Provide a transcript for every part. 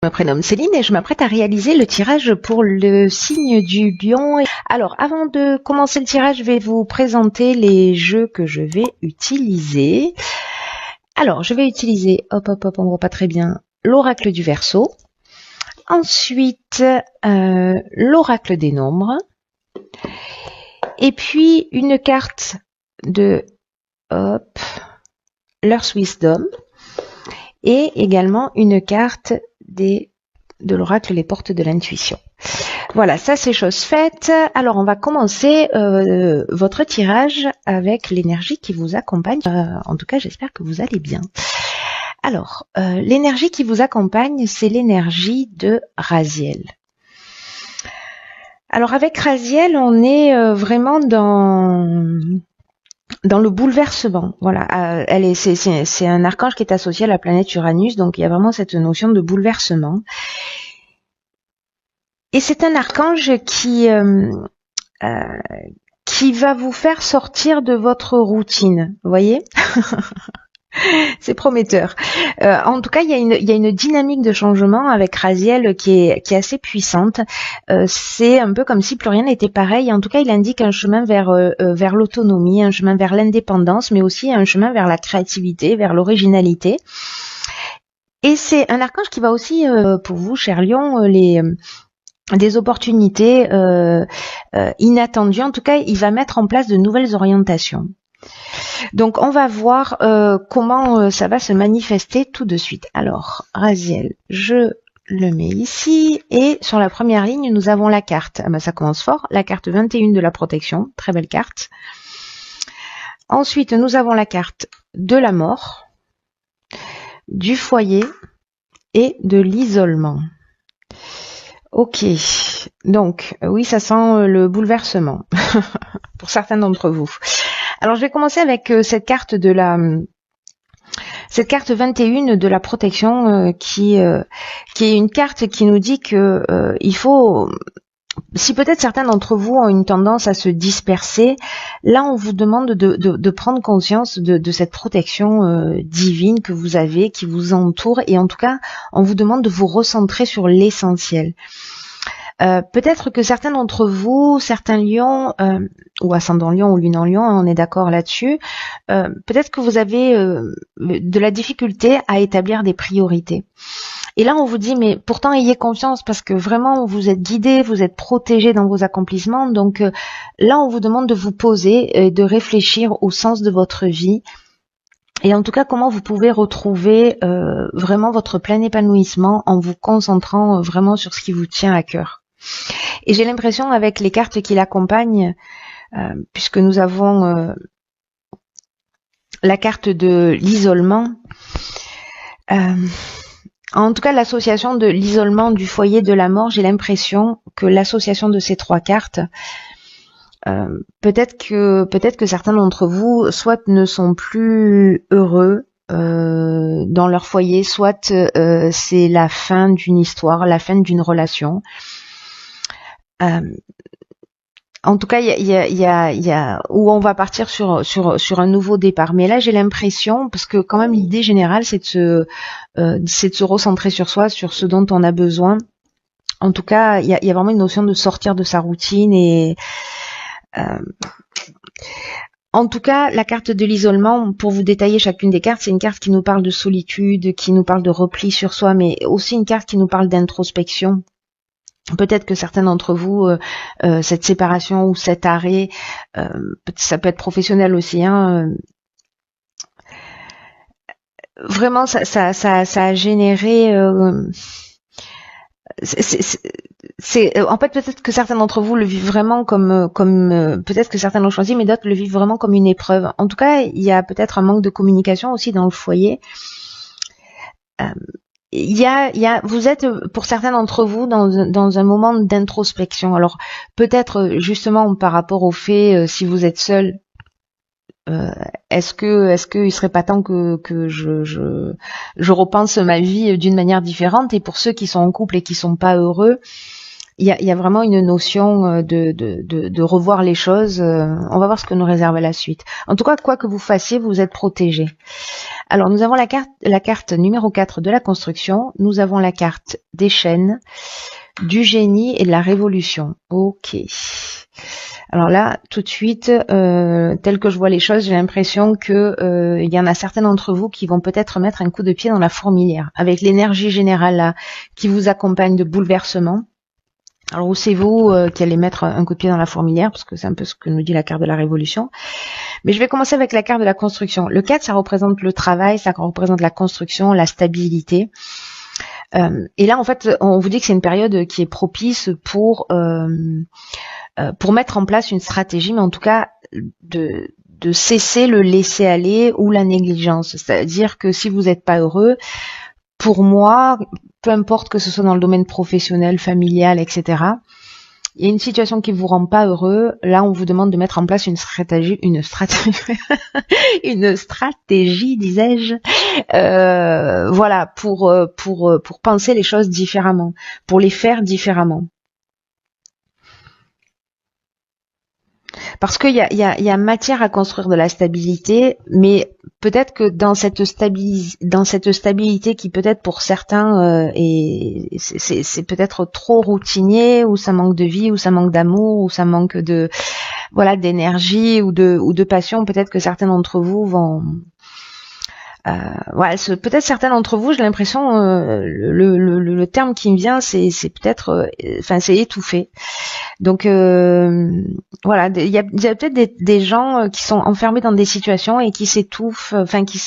Je me prénomme Céline et je m'apprête à réaliser le tirage pour le signe du lion. Alors, avant de commencer le tirage, je vais vous présenter les jeux que je vais utiliser. Alors, je vais utiliser, on voit pas très bien, l'oracle du Verseau. Ensuite, l'oracle des nombres. Et puis, une carte de l'Earth Wisdom. Et également une carte de l'oracle Les Portes de l'Intuition. Voilà, ça c'est chose faite. Alors on va commencer votre tirage avec l'énergie qui vous accompagne. En tout cas, j'espère que vous allez bien. Alors, l'énergie qui vous accompagne, c'est l'énergie de Raziel. Alors avec Raziel, on est vraiment dans le bouleversement. Voilà, c'est un archange qui est associé à la planète Uranus, donc il y a vraiment cette notion de bouleversement. Et c'est un archange qui va vous faire sortir de votre routine, vous voyez. C'est prometteur. En tout cas, il y a une dynamique de changement avec Raziel qui est assez puissante. C'est un peu comme si plus rien n'était pareil. En tout cas, il indique un chemin vers l'autonomie, un chemin vers l'indépendance, mais aussi un chemin vers la créativité, vers l'originalité. Et c'est un archange qui va aussi, pour vous, cher Lion, des opportunités inattendues. En tout cas, il va mettre en place de nouvelles orientations. Donc, on va voir comment ça va se manifester tout de suite. Alors, Raziel, je le mets ici. Et sur la première ligne, nous avons la carte. Ah ben, ça commence fort. La carte 21 de la protection. Très belle carte. Ensuite, nous avons la carte de la mort, du foyer et de l'isolement. Ok. Donc, oui, ça sent le bouleversement. Pour certains d'entre vous. Alors, je vais commencer avec cette carte 21 de la protection qui est une carte qui nous dit que il faut, si peut-être certains d'entre vous ont une tendance à se disperser, là on vous demande de prendre conscience de cette protection divine que vous avez, qui vous entoure, et en tout cas on vous demande de vous recentrer sur l'essentiel. Peut-être que certains d'entre vous, certains lions, ou ascendant lion ou lune en lion, on est d'accord là-dessus, peut-être que vous avez de la difficulté à établir des priorités. Et là, on vous dit, mais pourtant, ayez confiance parce que vraiment, vous êtes guidé, vous êtes protégé dans vos accomplissements. Donc là, on vous demande de vous poser et de réfléchir au sens de votre vie. Et en tout cas, comment vous pouvez retrouver vraiment votre plein épanouissement en vous concentrant vraiment sur ce qui vous tient à cœur. Et j'ai l'impression avec les cartes qui l'accompagnent, puisque nous avons la carte de l'isolement, en tout cas l'association de l'isolement, du foyer, de la mort, j'ai l'impression que l'association de ces trois cartes, peut-être que certains d'entre vous soit ne sont plus heureux dans leur foyer, soit c'est la fin d'une histoire, la fin d'une relation. En tout cas, il y a où on va partir sur un nouveau départ. Mais là, j'ai l'impression, parce que quand même l'idée générale, c'est de se recentrer sur soi, sur ce dont on a besoin. En tout cas, il y a vraiment une notion de sortir de sa routine et en tout cas, la carte de l'isolement, pour vous détailler chacune des cartes, c'est une carte qui nous parle de solitude, qui nous parle de repli sur soi, mais aussi une carte qui nous parle d'introspection. Peut-être que certains d'entre vous, cette séparation ou cet arrêt, ça peut être professionnel aussi, hein, vraiment, ça a généré. En fait, peut-être que certains d'entre vous le vivent vraiment comme peut-être que certains l'ont choisi, mais d'autres le vivent vraiment comme une épreuve. En tout cas, il y a peut-être un manque de communication aussi dans le foyer. Vous êtes, pour certains d'entre vous, dans un moment d'introspection. Alors, peut-être justement par rapport au fait, si vous êtes seul, est-ce que il serait pas temps que je repense ma vie d'une manière différente? Et pour ceux qui sont en couple et qui sont pas heureux, il y a vraiment une notion de revoir les choses. On va voir ce que nous réserve la suite. En tout cas, quoi que vous fassiez, vous êtes protégés. Alors, nous avons la carte numéro 4 de la construction. Nous avons la carte des chaînes, du génie et de la révolution. Ok. Alors là, tout de suite, tel que je vois les choses, j'ai l'impression que il y en a certains d'entre vous qui vont peut-être mettre un coup de pied dans la fourmilière, avec l'énergie générale là, qui vous accompagne de bouleversement. Alors où c'est vous qui allez mettre un coup de pied dans la fourmilière, parce que c'est un peu ce que nous dit la carte de la révolution. Mais je vais commencer avec la carte de la construction. Le 4, ça représente le travail, ça représente la construction, la stabilité. Et là, en fait, on vous dit que c'est une période qui est propice pour mettre en place une stratégie, mais en tout cas de cesser le laisser-aller ou la négligence. C'est-à-dire que si vous n'êtes pas heureux, pour moi, peu importe que ce soit dans le domaine professionnel, familial, etc., il y a une situation qui vous rend pas heureux, là on vous demande de mettre en place une stratégie, une stratégie, disais-je, voilà, pour penser les choses différemment, pour les faire différemment. Parce qu'il y a matière à construire de la stabilité, mais peut-être que dans cette stabilité qui peut-être pour certains c'est peut-être trop routinier, ou ça manque de vie, ou ça manque d'amour, ou ça manque de d'énergie ou de passion, peut-être que certains d'entre vous vont peut-être certains d'entre vous, j'ai l'impression, le terme qui me vient, c'est peut-être, c'est étouffé. Donc voilà, il y a peut-être des gens qui sont enfermés dans des situations et qui s'étouffent, qui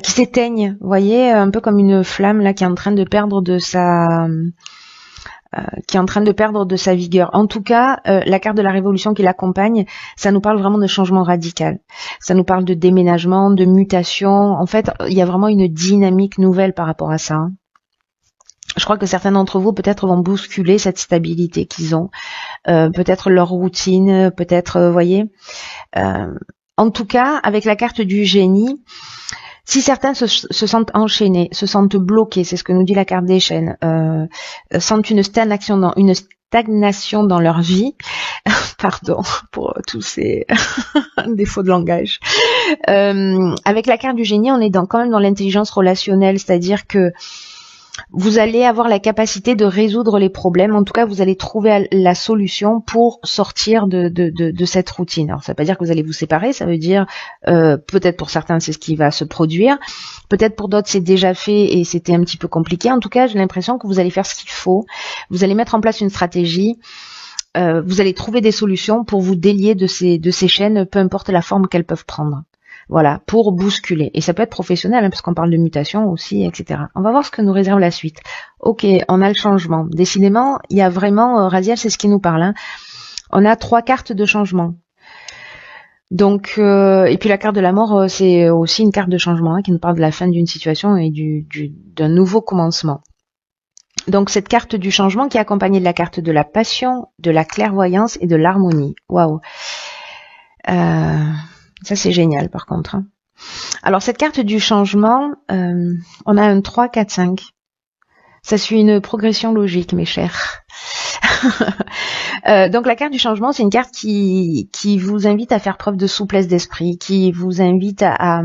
s'éteignent, vous voyez, un peu comme une flamme là qui est en train de perdre de sa vigueur. En tout cas, la carte de la révolution qui l'accompagne, ça nous parle vraiment de changement radical. Ça nous parle de déménagement, de mutation. En fait, il y a vraiment une dynamique nouvelle par rapport à ça. Je crois que certains d'entre vous peut-être vont bousculer cette stabilité qu'ils ont, peut-être leur routine, peut-être, voyez. En tout cas, avec la carte du génie, si certains se sentent enchaînés, se sentent bloqués, c'est ce que nous dit la carte des chaînes, sentent une stagnation dans leur vie, pardon pour tous ces défauts de langage. Avec la carte du génie, on est quand même dans l'intelligence relationnelle, c'est-à-dire que vous allez avoir la capacité de résoudre les problèmes. En tout cas, vous allez trouver la solution pour sortir de cette routine. Alors, ça veut pas dire que vous allez vous séparer. Ça veut dire, peut-être pour certains, c'est ce qui va se produire. Peut-être pour d'autres, c'est déjà fait et c'était un petit peu compliqué. En tout cas, j'ai l'impression que vous allez faire ce qu'il faut. Vous allez mettre en place une stratégie. Vous allez trouver des solutions pour vous délier de ces chaînes, peu importe la forme qu'elles peuvent prendre. Voilà, pour bousculer. Et ça peut être professionnel, parce qu'on parle de mutation aussi, etc. On va voir ce que nous réserve la suite. Ok, on a le changement. Décidément, il y a vraiment, Raziel, c'est ce qui nous parle. Hein. On a 3 cartes de changement. Donc, et puis la carte de la mort, c'est aussi une carte de changement, qui nous parle de la fin d'une situation et d'un nouveau commencement. Donc cette carte du changement qui est accompagnée de la carte de la passion, de la clairvoyance et de l'harmonie. Waouh. Ça, c'est génial, par contre. Hein. Alors, cette carte du changement, on a un 3, 4, 5. Ça suit une progression logique, mes chers. Donc, la carte du changement, c'est une carte qui vous invite à faire preuve de souplesse d'esprit, qui vous invite à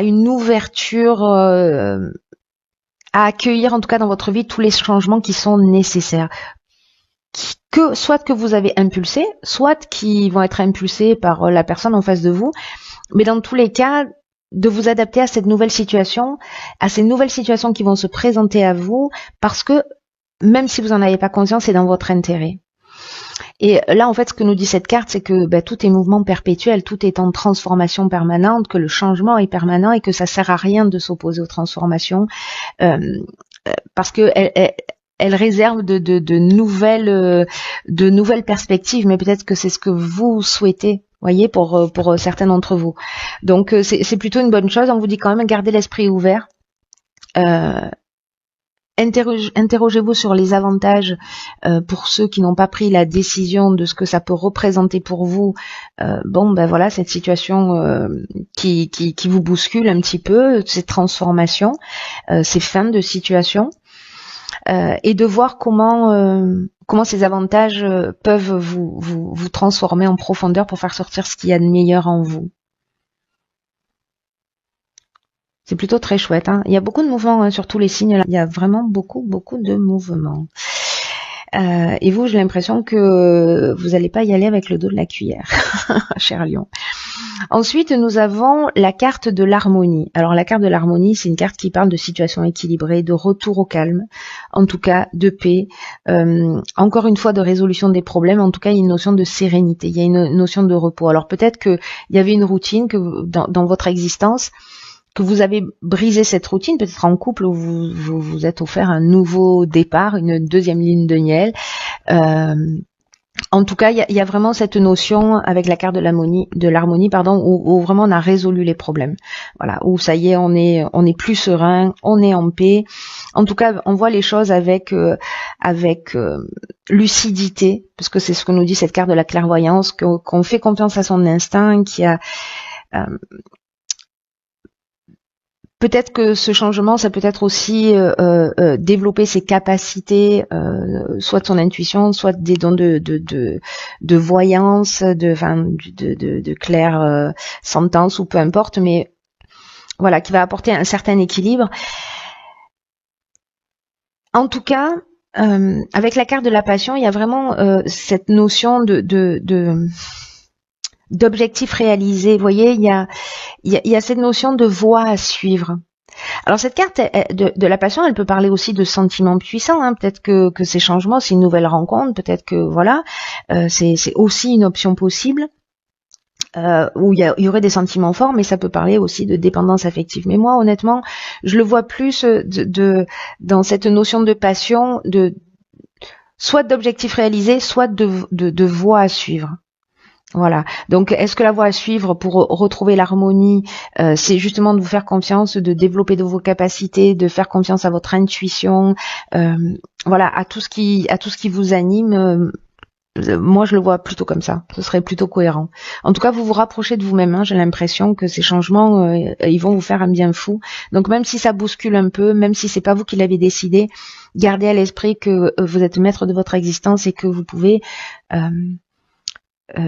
une ouverture, à accueillir, en tout cas dans votre vie, tous les changements qui sont nécessaires. Soit que vous avez impulsé, soit qui vont être impulsés par la personne en face de vous, mais dans tous les cas, de vous adapter à cette nouvelle situation, à ces nouvelles situations qui vont se présenter à vous, parce que même si vous n'en avez pas conscience, c'est dans votre intérêt. Et là, en fait, ce que nous dit cette carte, c'est que tout est mouvement perpétuel, tout est en transformation permanente, que le changement est permanent et que ça sert à rien de s'opposer aux transformations, parce que elle réserve de nouvelles perspectives, mais peut-être que c'est ce que vous souhaitez, voyez, pour certains d'entre vous. Donc c'est plutôt une bonne chose. On vous dit quand même garder l'esprit ouvert. Interrogez-vous sur les avantages pour ceux qui n'ont pas pris la décision de ce que ça peut représenter pour vous. Voilà, cette situation qui vous bouscule un petit peu, ces transformations, ces fins de situation. Et de voir comment ces avantages peuvent vous transformer en profondeur pour faire sortir ce qu'il y a de meilleur en vous. C'est plutôt très chouette. Hein. Il y a beaucoup de mouvements hein, sur tous les signes. Là. Il y a vraiment beaucoup de mouvements. Et vous, j'ai l'impression que vous n'allez pas y aller avec le dos de la cuillère, cher Lion. Ensuite, nous avons la carte de l'harmonie. Alors, la carte de l'harmonie, c'est une carte qui parle de situation équilibrée, de retour au calme, en tout cas de paix, encore une fois de résolution des problèmes, en tout cas il y a une notion de sérénité, il y a une notion de repos. Alors, peut-être qu'il y avait une routine que dans votre existence, que vous avez brisé cette routine, peut-être en couple où vous êtes offert un nouveau départ, une deuxième ligne de miel. En tout cas, il y a vraiment cette notion avec la carte de l'harmonie, où vraiment on a résolu les problèmes. Voilà, où ça y est, on est plus serein, on est en paix. En tout cas, on voit les choses avec lucidité, parce que c'est ce que nous dit cette carte de la clairvoyance, qu'on fait confiance à son instinct, qui a peut-être que ce changement, ça peut être aussi développer ses capacités, soit de son intuition, soit des dons de voyance, de clair sentence ou peu importe, mais voilà, qui va apporter un certain équilibre. En tout cas, avec la carte de la passion, il y a vraiment cette notion d'objectif réalisé. Vous voyez, il y a cette notion de voie à suivre. Alors cette carte de la passion, elle peut parler aussi de sentiments puissants. Hein. Peut-être que ces changements, c'est une nouvelle rencontre. Peut-être que voilà, c'est aussi une option possible où il y aurait des sentiments forts, mais ça peut parler aussi de dépendance affective. Mais moi, honnêtement, je le vois plus dans cette notion de passion, soit d'objectif réalisé, soit de voie à suivre. Voilà. Donc, est-ce que la voie à suivre pour retrouver l'harmonie, c'est justement de vous faire confiance, de développer de vos capacités, de faire confiance à votre intuition, voilà, à tout ce qui vous anime. Moi, je le vois plutôt comme ça. Ce serait plutôt cohérent. En tout cas, vous vous rapprochez de vous-même. Hein. J'ai l'impression que ces changements, ils vont vous faire un bien fou. Donc, même si ça bouscule un peu, même si c'est pas vous qui l'avez décidé, gardez à l'esprit que vous êtes maître de votre existence et que vous pouvez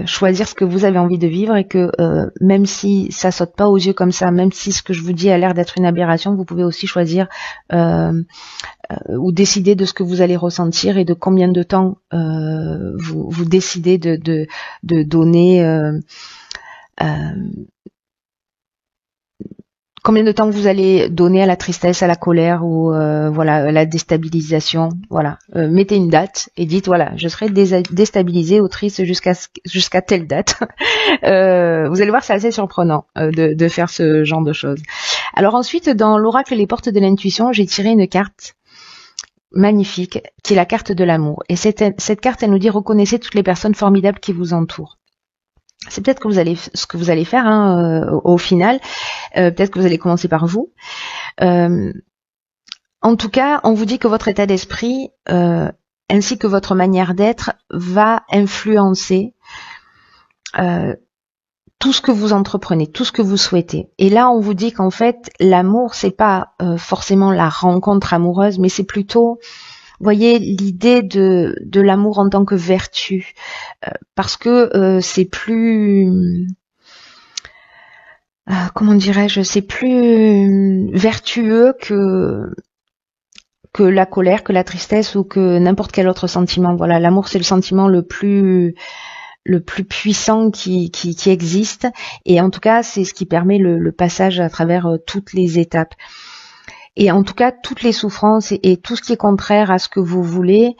choisir ce que vous avez envie de vivre et que même si ça saute pas aux yeux comme ça, même si ce que je vous dis a l'air d'être une aberration, vous pouvez aussi choisir ou décider de ce que vous allez ressentir et de combien de temps vous décidez de donner combien de temps vous allez donner à la tristesse, à la colère ou voilà, à la déstabilisation. Voilà, mettez une date et dites voilà, je serai déstabilisé ou triste jusqu'à telle date. Vous allez voir, c'est assez surprenant de faire ce genre de choses. Alors ensuite, dans l'oracle Les Portes de l'intuition, j'ai tiré une carte magnifique qui est la carte de l'amour. Et cette carte, elle nous dit reconnaissez toutes les personnes formidables qui vous entourent. C'est peut-être ce que vous allez faire hein, au final. Peut-être que vous allez commencer par vous. En tout cas, on vous dit que votre état d'esprit ainsi que votre manière d'être va influencer tout ce que vous entreprenez, tout ce que vous souhaitez. Et là, on vous dit qu'en fait, l'amour, c'est pas forcément la rencontre amoureuse, mais c'est plutôt voyez l'idée de l'amour en tant que vertu, parce que c'est plus comment dirais-je, c'est plus vertueux que la colère, que la tristesse ou que n'importe quel autre sentiment. Voilà, l'amour c'est le sentiment le plus puissant qui existe, et en tout cas c'est ce qui permet le passage à travers toutes les étapes. Et en tout cas, toutes les souffrances et tout ce qui est contraire à ce que vous voulez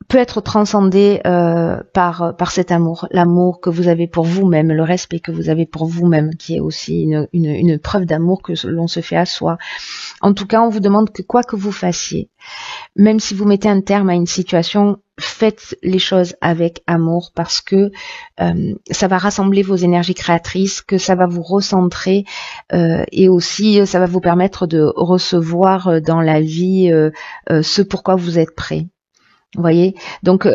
peut être transcendé par cet amour, l'amour que vous avez pour vous-même, le respect que vous avez pour vous-même, qui est aussi une preuve d'amour que l'on se fait à soi. En tout cas, on vous demande que quoi que vous fassiez, même si vous mettez un terme à une situation, faites les choses avec amour parce que ça va rassembler vos énergies créatrices, que ça va vous recentrer et aussi ça va vous permettre de recevoir dans la vie ce pourquoi vous êtes prêt. Vous voyez, donc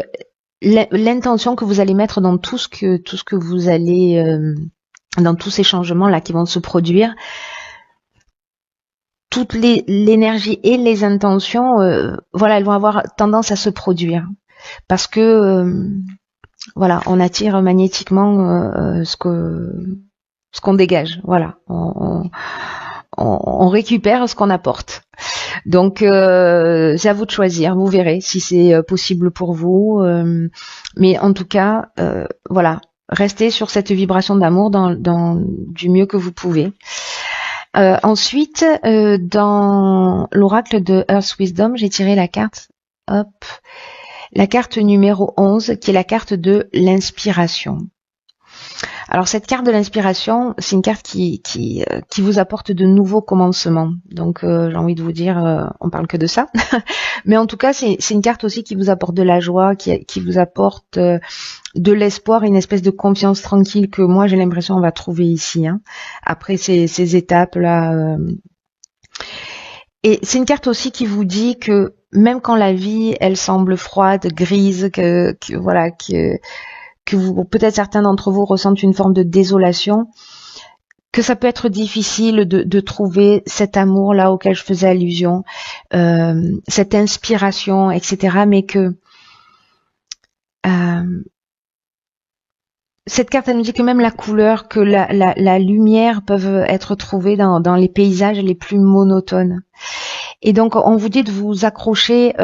l'intention que vous allez mettre dans tout ce que vous allez dans tous ces changements là qui vont se produire, toute l'énergie et les intentions, voilà, elles vont avoir tendance à se produire parce que voilà, on attire magnétiquement ce qu'on dégage. Voilà, on récupère ce qu'on apporte. Donc c'est à vous de choisir, vous verrez si c'est possible pour vous. Mais en tout cas, voilà, restez sur cette vibration d'amour du mieux que vous pouvez. Ensuite, dans l'oracle de Earth Wisdom, j'ai tiré la carte, la carte numéro 11, qui est la carte de l'inspiration. Alors cette carte de l'inspiration, c'est une carte qui vous apporte de nouveaux commencements. Donc j'ai envie de vous dire, on parle que de ça. Mais en tout cas, c'est une carte aussi qui vous apporte de la joie, qui vous apporte de l'espoir, une espèce de confiance tranquille que moi j'ai l'impression on va trouver ici. Hein, après ces étapes là. Et c'est une carte aussi qui vous dit que même quand la vie elle semble froide, grise, que vous, peut-être certains d'entre vous ressentent une forme de désolation, que ça peut être difficile de trouver cet amour là auquel je faisais allusion, cette inspiration, etc. Mais que cette carte elle nous dit que même la couleur, que la lumière peuvent être trouvées dans les paysages les plus monotones. Et donc on vous dit de vous accrocher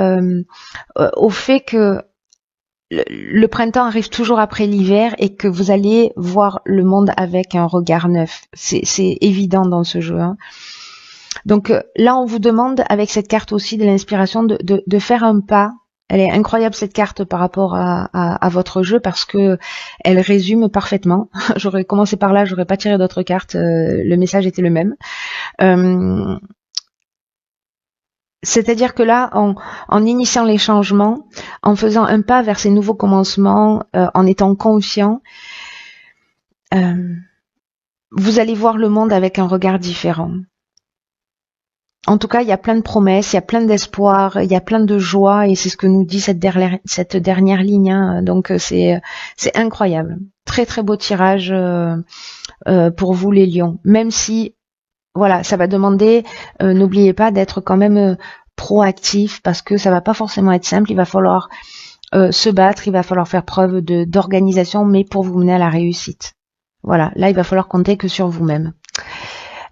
au fait que le printemps arrive toujours après l'hiver et que vous allez voir le monde avec un regard neuf. C'est évident dans ce jeu. Hein. Donc là, on vous demande avec cette carte aussi de l'inspiration de faire un pas. Elle est incroyable cette carte par rapport à votre jeu parce que elle résume parfaitement. J'aurais commencé par là, j'aurais pas tiré d'autres cartes. Le message était le même. C'est-à-dire que là, en initiant les changements, en faisant un pas vers ces nouveaux commencements, en étant conscient, vous allez voir le monde avec un regard différent. En tout cas, il y a plein de promesses, il y a plein d'espoir, il y a plein de joie, et c'est ce que nous dit cette dernière ligne. Hein. Donc c'est incroyable. Très très beau tirage pour vous les lions. Même si voilà, ça va demander, n'oubliez pas d'être quand même proactif parce que ça va pas forcément être simple. Il va falloir se battre, il va falloir faire preuve d'organisation, mais pour vous mener à la réussite. Voilà, là il va falloir compter que sur vous-même.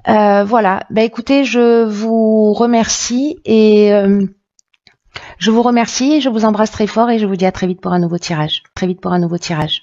Voilà, bah écoutez, je vous remercie et je vous embrasse très fort et je vous dis à très vite pour un nouveau tirage. Très vite pour un nouveau tirage.